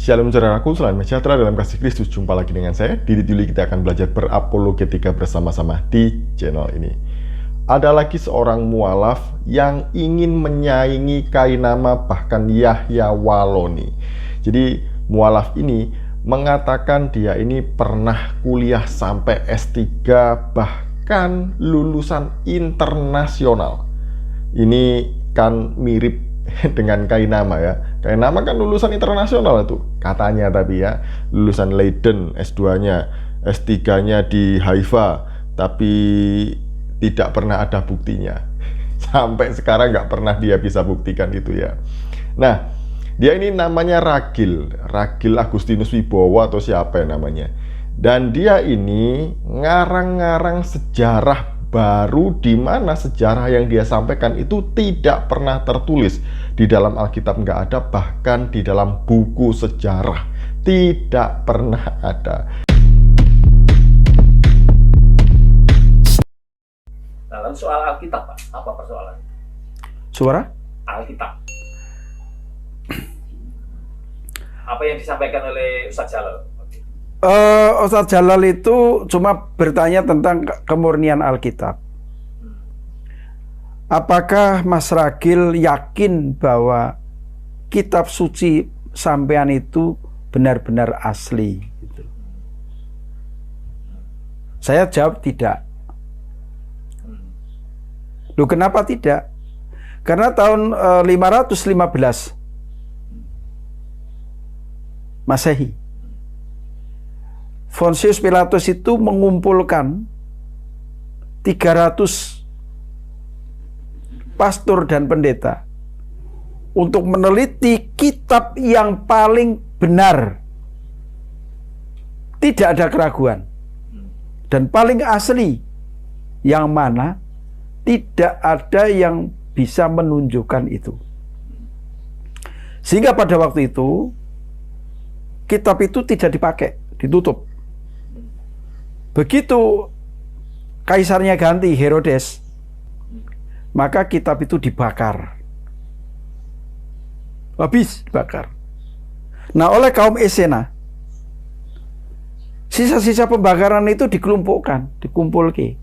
Shalom saudaraku, salam sejahtera dalam kasih Kristus. Jumpa lagi dengan saya, Didit Yuli. Kita akan belajar berapologetika bersama-sama di channel ini. Ada lagi seorang mualaf yang ingin menyaingi Kainama, bahkan Yahya Waloni. Jadi mualaf ini mengatakan dia ini pernah kuliah sampai S3, bahkan lulusan internasional. Ini kan mirip dengan Kainama ya. Kainama kan lulusan internasional itu katanya, tapi ya lulusan Leiden, S2-nya, S3-nya di Haifa, tapi tidak pernah ada buktinya. Sampai sekarang nggak pernah dia bisa buktikan itu ya. Nah, dia ini namanya Ragil Agustinus Wibowo atau siapa ya namanya. Dan dia ini ngarang-ngarang sejarah baru, di mana sejarah yang dia sampaikan itu tidak pernah tertulis di dalam Alkitab, nggak ada, bahkan di dalam buku sejarah tidak pernah ada. Nah, lalu soal Alkitab, Pak, apa persoalan? Suara? Alkitab. Apa yang disampaikan oleh Ustadz Jalal? Ustadz Jalal itu cuma bertanya tentang kemurnian Alkitab. Apakah Mas Ragil yakin bahwa kitab suci sampean itu benar-benar asli? Saya jawab tidak. Loh, kenapa tidak? Karena tahun 515 Masehi, Pontius Pilatus itu mengumpulkan 300 pastor dan pendeta untuk meneliti kitab yang paling benar, tidak ada keraguan, dan paling asli, yang mana tidak ada yang bisa menunjukkan itu. Sehingga pada waktu itu kitab itu tidak dipakai, ditutup. Begitu kaisarnya ganti, Herodes, maka kitab itu dibakar. Habis dibakar. Nah, oleh kaum Esena, sisa-sisa pembakaran itu dikelompokkan, dikumpulkan,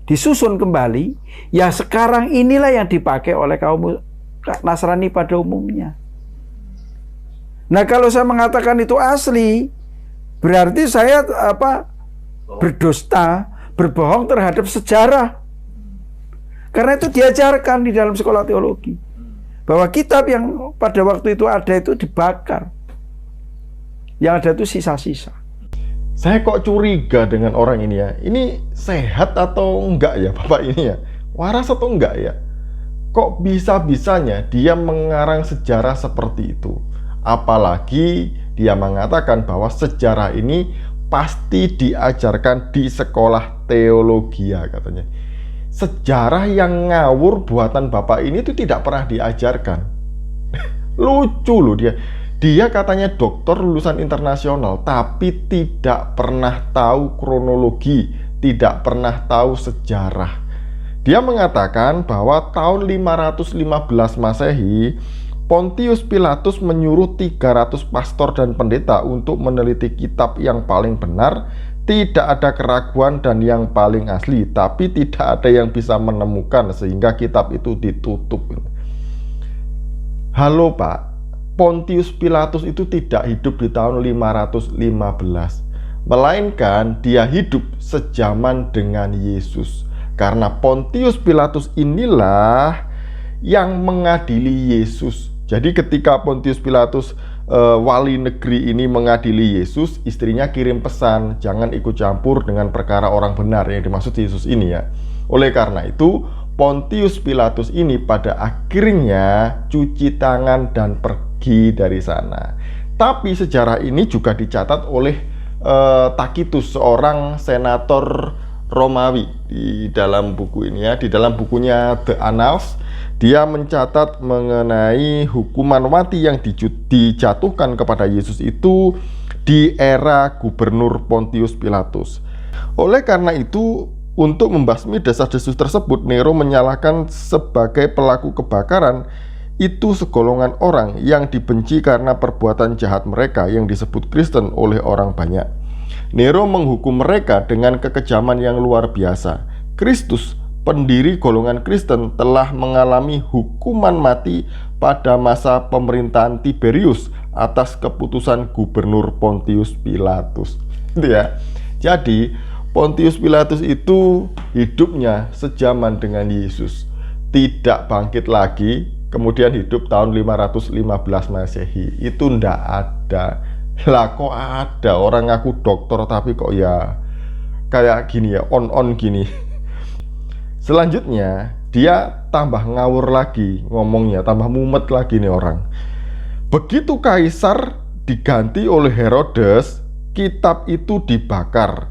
disusun kembali. Ya, sekarang inilah yang dipakai oleh kaum Nasrani pada umumnya. Nah, kalau saya mengatakan itu asli, berarti saya berdusta, berbohong terhadap sejarah. Karena itu diajarkan di dalam sekolah teologi, bahwa kitab yang pada waktu itu ada itu dibakar. Yang ada itu sisa-sisa. Saya kok curiga dengan orang ini ya. Ini sehat atau enggak ya Bapak ini ya? Waras atau enggak ya? Kok bisa-bisanya dia mengarang sejarah seperti itu? Apalagi dia mengatakan bahwa sejarah ini pasti diajarkan di sekolah teologi ya, katanya. Sejarah yang ngawur buatan Bapak ini itu tidak pernah diajarkan. Lucu loh dia. Dia katanya dokter lulusan internasional, tapi tidak pernah tahu kronologi, tidak pernah tahu sejarah. Dia mengatakan bahwa tahun 515 Masehi, Pontius Pilatus menyuruh 300 pastor dan pendeta untuk meneliti kitab yang paling benar, tidak ada keraguan dan yang paling asli, tapi tidak ada yang bisa menemukan, sehingga kitab itu ditutup. Halo Pak, Pontius Pilatus itu tidak hidup di tahun 515, melainkan dia hidup sejaman dengan Yesus. Karena Pontius Pilatus inilah yang mengadili Yesus. Jadi ketika Pontius Pilatus wali negeri ini mengadili Yesus, istrinya kirim pesan, jangan ikut campur dengan perkara orang benar, yang dimaksud Yesus ini ya. Oleh karena itu, Pontius Pilatus ini pada akhirnya cuci tangan dan pergi dari sana. Tapi sejarah ini juga dicatat oleh Tacitus, seorang senator Romawi, di dalam buku ini ya, di dalam bukunya The Annals. Dia mencatat mengenai hukuman mati yang dijatuhkan kepada Yesus itu di era Gubernur Pontius Pilatus. Oleh karena itu, untuk membasmi desas-desus tersebut, Nero menyalahkan sebagai pelaku kebakaran itu segolongan orang yang dibenci karena perbuatan jahat mereka yang disebut Kristen oleh orang banyak. Nero menghukum mereka dengan kekejaman yang luar biasa. Kristus, pendiri golongan Kristen, telah mengalami hukuman mati pada masa pemerintahan Tiberius atas keputusan Gubernur Pontius Pilatus. Itu ya. Jadi Pontius Pilatus itu hidupnya sejaman dengan Yesus, tidak bangkit lagi, kemudian hidup tahun 515 Masehi. Itu ndak ada. Lah kok ada orang ngaku dokter tapi kok ya kayak gini ya, on gini. Selanjutnya dia tambah ngawur lagi ngomongnya, tambah mumet lagi nih orang. Begitu kaisar diganti oleh Herodes, kitab itu dibakar.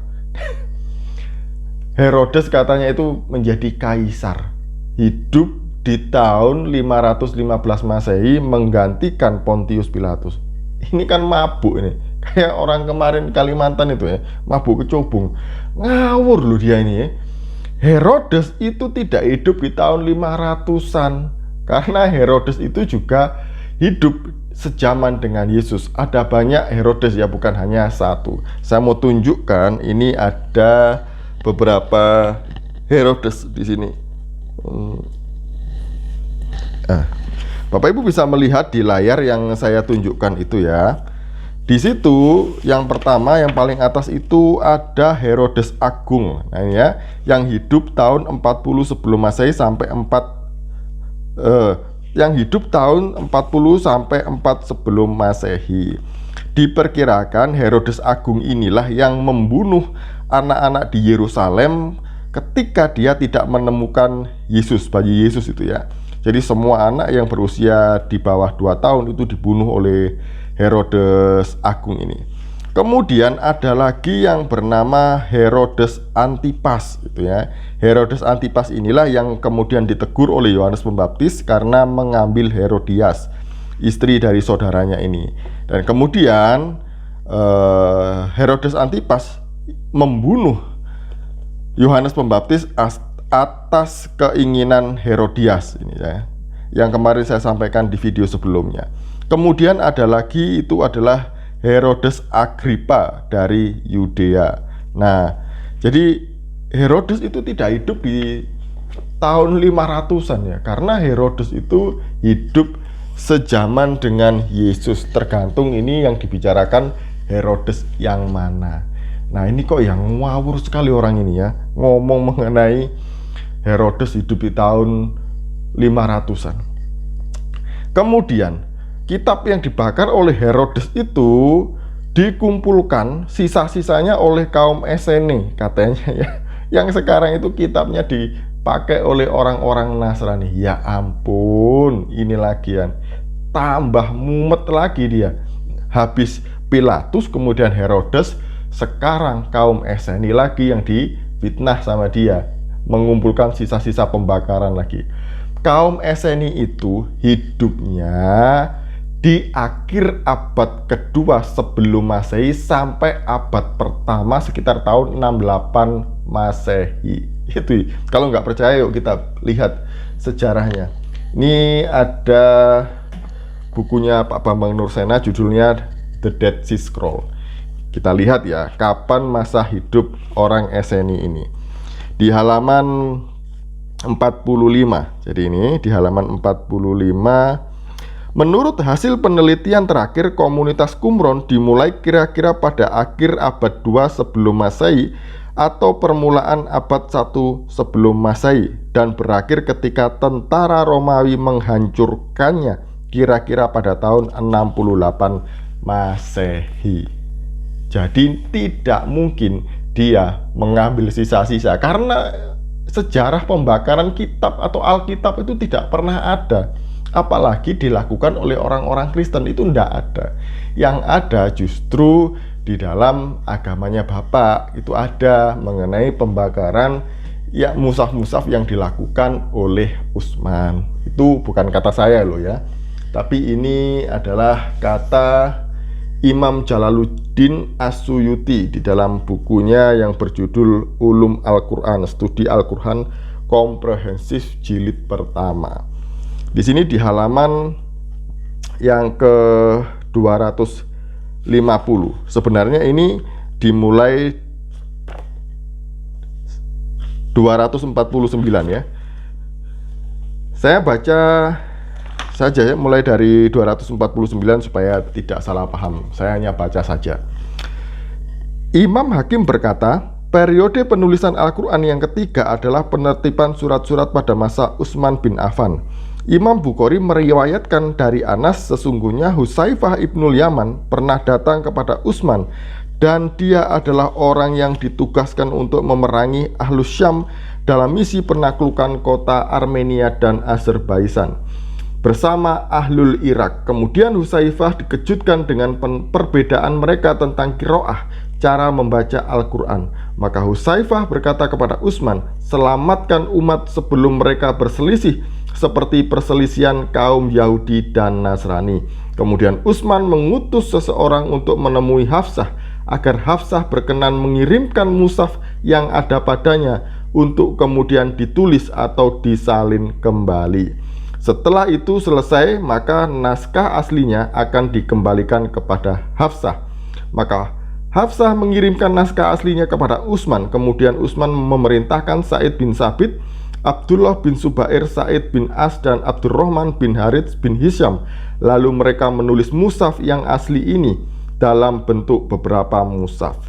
Herodes katanya itu menjadi kaisar, hidup di tahun 515 Masehi menggantikan Pontius Pilatus. Ini kan mabuk ini, kayak orang kemarin Kalimantan itu ya, mabuk kecubung. Ngawur loh dia ini ya. Herodes itu tidak hidup di tahun 500-an, karena Herodes itu juga hidup sejaman dengan Yesus. Ada banyak Herodes ya, bukan hanya satu. Saya mau tunjukkan, ini ada beberapa Herodes di sini. Bapak Ibu bisa melihat di layar yang saya tunjukkan itu ya. Di situ yang pertama, yang paling atas itu ada Herodes Agung. Nah ini ya, yang hidup tahun 40 sebelum Masehi sampai 4 sebelum Masehi. Diperkirakan Herodes Agung inilah yang membunuh anak-anak di Yerusalem ketika dia tidak menemukan Yesus, bayi Yesus itu ya. Jadi semua anak yang berusia di bawah 2 tahun itu dibunuh oleh Herodes Agung ini. Kemudian ada lagi yang bernama Herodes Antipas gitu ya. Herodes Antipas inilah yang kemudian ditegur oleh Yohanes Pembaptis karena mengambil Herodias, istri dari saudaranya ini. Dan kemudian Herodes Antipas membunuh Yohanes Pembaptis atas keinginan Herodias ini ya, yang kemarin saya sampaikan di video sebelumnya. Kemudian ada lagi, itu adalah Herodes Agrippa dari Yudea. Nah, jadi Herodes itu tidak hidup di tahun 500-an ya, karena Herodes itu hidup sejaman dengan Yesus. Tergantung ini yang dibicarakan Herodes yang mana. Nah ini kok yang ngawur sekali orang ini ya, ngomong mengenai Herodes hidup di tahun 500-an. Kemudian kitab yang dibakar oleh Herodes itu dikumpulkan sisa-sisanya oleh kaum Essene katanya ya, yang sekarang itu kitabnya dipakai oleh orang-orang Nasrani. Ya ampun, ini lagian tambah mumet lagi dia. Habis Pilatus kemudian Herodes, sekarang kaum Essene lagi yang difitnah sama dia, mengumpulkan sisa-sisa pembakaran lagi. Kaum Essene itu hidupnya di akhir abad kedua sebelum Masehi sampai abad pertama sekitar tahun 68 Masehi. Itu kalau nggak percaya yuk kita lihat sejarahnya. Ini ada bukunya Pak Bambang Nursena, judulnya The Dead Sea Scroll. Kita lihat ya, kapan masa hidup orang Essene ini. Di halaman 45. Jadi ini di halaman 45. Menurut hasil penelitian terakhir, komunitas Qumron dimulai kira-kira pada akhir abad 2 sebelum Masehi atau permulaan abad 1 sebelum Masehi dan berakhir ketika tentara Romawi menghancurkannya kira-kira pada tahun 68 Masehi. Jadi tidak mungkin dia mengambil sisa-sisa, karena sejarah pembakaran kitab atau Alkitab itu tidak pernah ada. Apalagi dilakukan oleh orang-orang Kristen, itu tidak ada. Yang ada justru di dalam agamanya Bapak itu ada mengenai pembakaran ya, musaf-musaf yang dilakukan oleh Utsman. Itu bukan kata saya loh ya, tapi ini adalah kata Imam Jalaluddin As-Suyuti di dalam bukunya yang berjudul Ulum Al-Quran, Studi Al-Quran Komprehensif Jilid Pertama. Di sini di halaman yang ke 250. Sebenarnya ini dimulai 249 ya. Saya baca saja ya, mulai dari 249 supaya tidak salah paham. Saya hanya baca saja. Imam Hakim berkata, periode penulisan Al-Quran yang ketiga adalah penertiban surat-surat pada masa Utsman bin Affan. Imam Bukhari meriwayatkan dari Anas, sesungguhnya Hudzaifah ibnul Yaman pernah datang kepada Utsman, dan dia adalah orang yang ditugaskan untuk memerangi Ahlus Syam dalam misi penaklukan kota Armenia dan Azerbaijan bersama Ahlul Irak. Kemudian Hudzaifah dikejutkan dengan perbedaan mereka tentang qiraah, cara membaca Al-Quran. Maka Hudzaifah berkata kepada Utsman, selamatkan umat sebelum mereka berselisih seperti perselisihan kaum Yahudi dan Nasrani. Kemudian Utsman mengutus seseorang untuk menemui Hafsah agar Hafsah berkenan mengirimkan mushaf yang ada padanya untuk kemudian ditulis atau disalin kembali. Setelah itu selesai, maka naskah aslinya akan dikembalikan kepada Hafsah. Maka Hafsah mengirimkan naskah aslinya kepada Utsman. Kemudian Utsman memerintahkan Sa'id bin Sabit, Abdullah bin Subair, Sa'id bin As, dan Abdurrahman bin Harits bin Hisham. Lalu mereka menulis mushaf yang asli ini dalam bentuk beberapa mushaf.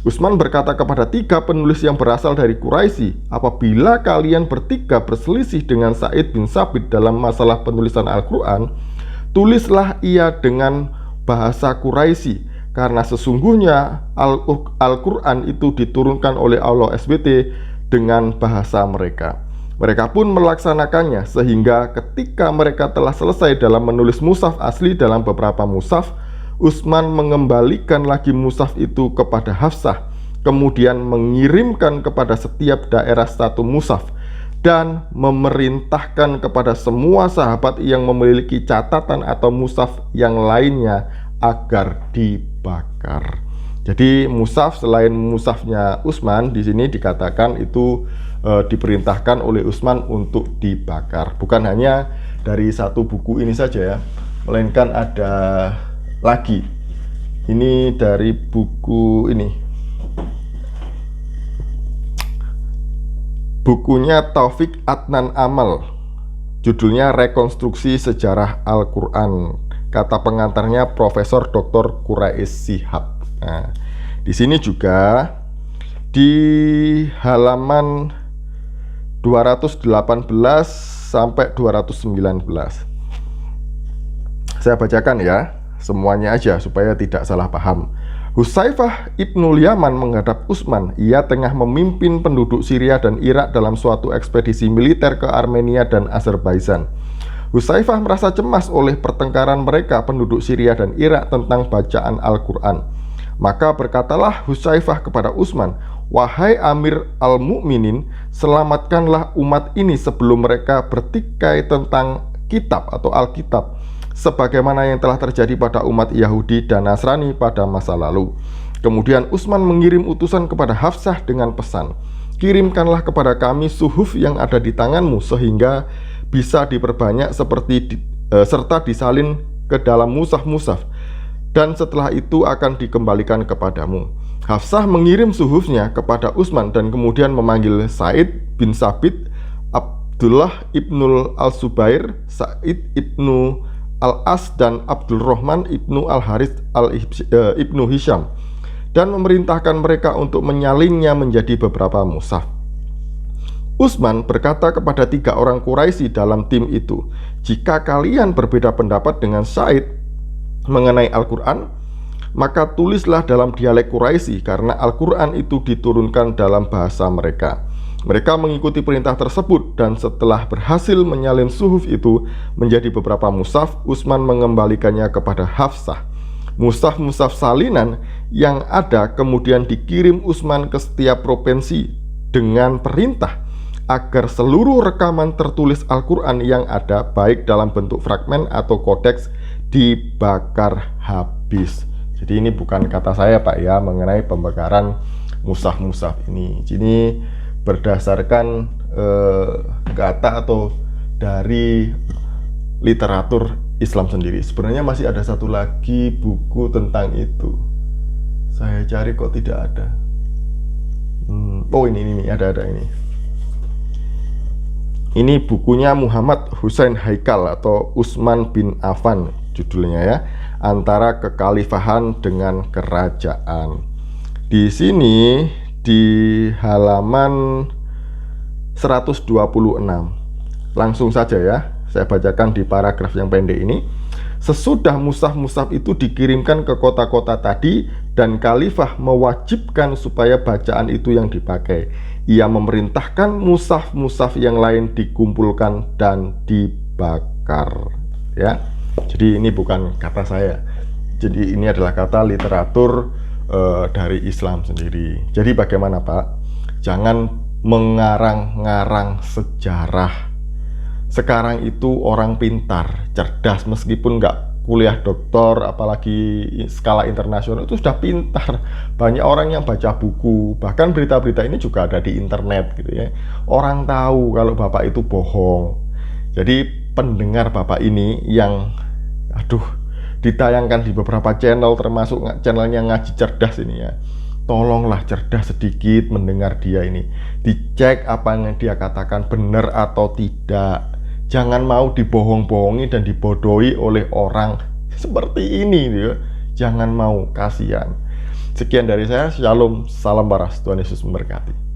Utsman berkata kepada 3 penulis yang berasal dari Quraisy, apabila kalian bertiga berselisih dengan Sa'id bin Sabit dalam masalah penulisan Al-Quran, tulislah ia dengan bahasa Quraisy, karena sesungguhnya Al-Quran itu diturunkan oleh Allah SWT dengan bahasa mereka. Mereka pun melaksanakannya, sehingga ketika mereka telah selesai dalam menulis mushaf asli dalam beberapa mushaf, Utsman mengembalikan lagi mushaf itu kepada Hafsah, kemudian mengirimkan kepada setiap daerah satu mushaf, dan memerintahkan kepada semua sahabat yang memiliki catatan atau mushaf yang lainnya agar dibakar. Jadi mushaf selain mushafnya Utsman, di sini dikatakan itu diperintahkan oleh Utsman untuk dibakar. Bukan hanya dari satu buku ini saja ya, melainkan ada lagi. Ini dari buku ini, bukunya Taufik Adnan Amal, judulnya Rekonstruksi Sejarah Al-Quran. Kata pengantarnya Profesor Dr. Quraish Shihab. Nah, di sini juga di halaman 218 sampai 219. Saya bacakan ya, semuanya aja supaya tidak salah paham. Hudzaifah ibnul Yaman menghadap Utsman. Ia tengah memimpin penduduk Syria dan Irak dalam suatu ekspedisi militer ke Armenia dan Azerbaijan. Hudzaifah merasa cemas oleh pertengkaran mereka penduduk Syria dan Irak tentang bacaan Al-Quran. Maka berkatalah Hudzaifah kepada Utsman, wahai Amir al-Mu'minin, selamatkanlah umat ini sebelum mereka bertikai tentang kitab atau Alkitab, sebagaimana yang telah terjadi pada umat Yahudi dan Nasrani pada masa lalu. Kemudian Utsman mengirim utusan kepada Hafsah dengan pesan, kirimkanlah kepada kami suhuf yang ada di tanganmu sehingga bisa diperbanyak serta disalin ke dalam mushaf-mushaf, dan setelah itu akan dikembalikan kepadamu. Hafsah mengirim suhufnya kepada Utsman dan kemudian memanggil Sa'id bin Sabit, Abdullah ibnul al-Subair, Sa'id ibnu Al-As, dan Abdurrahman ibnu Al-Harits ibnu Hisham, dan memerintahkan mereka untuk menyalinnya menjadi beberapa mushaf. Utsman berkata kepada 3 orang Quraisy dalam tim itu, jika kalian berbeda pendapat dengan Sa'id mengenai Al-Quran, maka tulislah dalam dialek Quraisy, karena Al-Quran itu diturunkan dalam bahasa mereka. Mereka mengikuti perintah tersebut, dan setelah berhasil menyalin suhuf itu menjadi beberapa mushaf, Utsman mengembalikannya kepada Hafsah. Mushaf-mushaf salinan yang ada kemudian dikirim Utsman ke setiap provinsi dengan perintah agar seluruh rekaman tertulis Al-Quran yang ada, baik dalam bentuk fragmen atau kodeks, dibakar habis. Jadi ini bukan kata saya Pak ya, mengenai pembakaran mushaf-mushaf ini. Ini berdasarkan kata atau dari literatur Islam sendiri. Sebenarnya masih ada satu lagi buku tentang itu. Saya cari kok tidak ada. Oh ini ada ini. Ini bukunya Muhammad Hussein Haikal atau Utsman bin Affan judulnya ya. Antara Kekhalifahan dengan Kerajaan. Di sini di halaman 126. Langsung saja ya, saya bacakan di paragraf yang pendek ini. Sesudah mushaf-mushaf itu dikirimkan ke kota-kota tadi dan khalifah mewajibkan supaya bacaan itu yang dipakai. Ia memerintahkan mushaf-mushaf yang lain dikumpulkan dan dibakar. Ya, jadi ini bukan kata saya. Jadi ini adalah kata literatur dari Islam sendiri. Jadi bagaimana Pak? Jangan mengarang-ngarang sejarah. Sekarang itu orang pintar, cerdas, meskipun nggak kuliah doktor, apalagi skala internasional, itu sudah pintar. Banyak orang yang baca buku, bahkan berita-berita ini juga ada di internet gitu ya. Orang tahu kalau Bapak itu bohong. Jadi pendengar Bapak ini yang ditayangkan di beberapa channel, termasuk channelnya Ngaji Cerdas ini ya, tolonglah cerdas sedikit mendengar dia ini. Dicek apa yang dia katakan benar atau tidak. Jangan mau dibohong-bohongi dan dibodohi oleh orang seperti ini ya. Jangan mau, kasihan. Sekian dari saya, Shalom, salam waras, Tuhan Yesus memberkati.